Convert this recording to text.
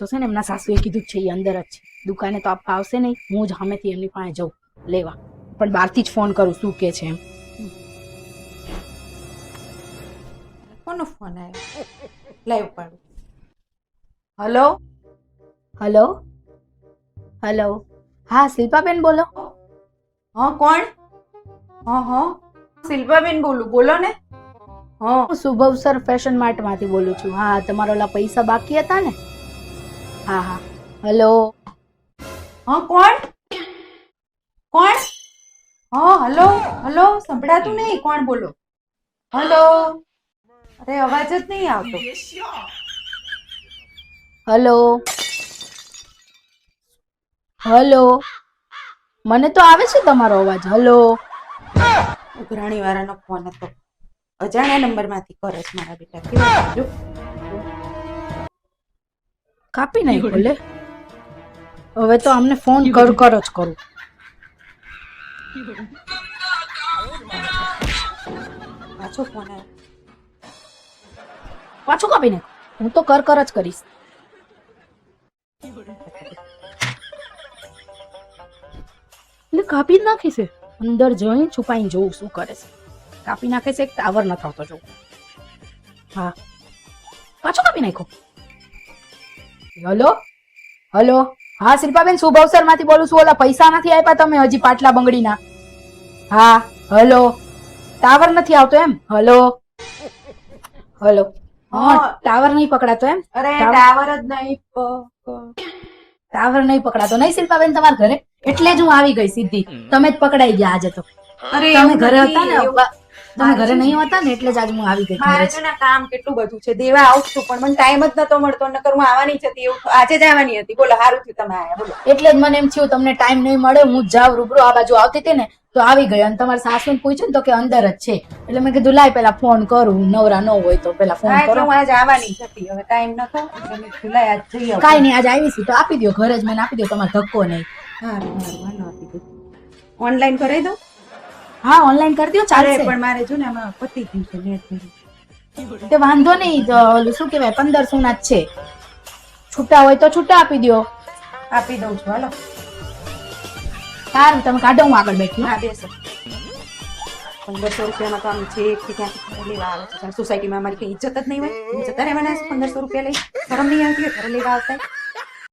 તો છે ને એમના સાસુએ કીધું જ છે એ અંદર જ છે દુકાને તો આપવા આવશે નહીં હું જ સામેથી એમની પાસે જઉં લેવા પણ બહારથી જ ફોન કરું શું કે છે એમ કોનો ફોન આવ્યો લાઈવ પાડું હલો હલો હલો હા શિલ્પાબેન બોલો હા કોણ હા શિલ્પાબેન બોલું બોલો ને હા હું શુભવસર ફેશન માર્ટમાંથી બોલું છું હા તમારા ઓલા પૈસા બાકી હતા ને હા હા હલો હા કોણ કોણ હા હલો હલો સંભળાતું નહીં કોણ બોલો હલો અરે અવાજ જ નહીં આવતો હલો હલો મને તો આવે છે તમારો અવાજ હલો ઉઘરાણી વાળાનો ફોન હતો અજાણ્યા નંબરમાંથી કરે છે મારા બેટા કેવું જો કાપી નાખ ભલે હવે તો અમને ફોન કર જ કરું પાછો ફોન આવ્યો પાછું કાપી નાખ હું તો કર જ કરીશ એટલે કાપી જ નાખી છે અંદર જઈને છુપાઈને જોઉં શું કરે છે કાપી નાખે છે એક ટાવર ન થતો જોઉં હા પાછો કાપી નાખો હલો હલો હા શિલ્પાબેન શુભ અવસર માંથી બોલું છું ઓલા પૈસા નથી આપ્યા તમે હજી પાટલા બંગડીના હા હલો ટાવર નથી આવતો એમ હલો હલો હા ટાવર નહીં પકડાતો એમ અરે ટાવર જ નહીં ટાવર નહીં પકડાતો નહીં શિલ્પાબેન તમારા ઘરે એટલે જ હું આવી ગઈ સીધી તમે જ પકડાઈ ગયા આજે તો અરે તમે ઘરે હતા ને તમે મારે ઘરે છે ને- નહીં હતા ને એટલે જ આજે હું આવી ગઈ મારે ઘરે છે ને કામ કેટલું બધું છે દેવા આવું છું પણ મને ટાઈમ જ નતો મળતો નકર હું આવવાની જ હતી એવું આજે જ આવવાની હતી બોલો સારું થયું તમે આયા બોલો એટલે જ મને એમ થયું તમને ટાઈમ નહીં મળે હું જ જાઉં રૂબરૂ આ બાજુ આવતી હતી ને તો આવી ગઈ અને તમારા સાસુને પૂછ્યું ને તો કે અંદર જ છે એટલે મેં કીધું લાય પેલા ફોન કરું નવરા ન હોય તો પેલા ફોન હા એટલે કરો હું આજે આવવાની જ હતી હવે ટાઈમ નતો એટલે મેં કીધું લાય આજ જઈ આવું કાંઈ નહીં આજે આવીશું તો આપી દો ઘરે જ મને આપી દો તમારે ધક્કો નહીં હારું હાલો આપી દઉં ઓનલાઈન કરાવી દઉં હા ઓનલાઈન કરી દો અરે ચાલશે પણ મારે જો ને આમાં પતી ગયું છે નેટ તે વાંધો નહીં તો ઓલું શું કહેવાય 1500 ના જ છે છૂટા હોય તો છૂટા આપી દો આપી દઉં છું હાલો સારું તમે કાઢો હું આગળ બેઠી હા બેસો 1500 રૂપિયામાં તો આમ છે એકથી ક્યાંથી લેવા આવે છે સોસાયટીમાં અમારી કઈ ઇજ્જત જ નહીં હોય જતા રહેવાના 1500 રૂપિયા લઈ શરમ નહીં આવતી ઘરે લેવા આવતા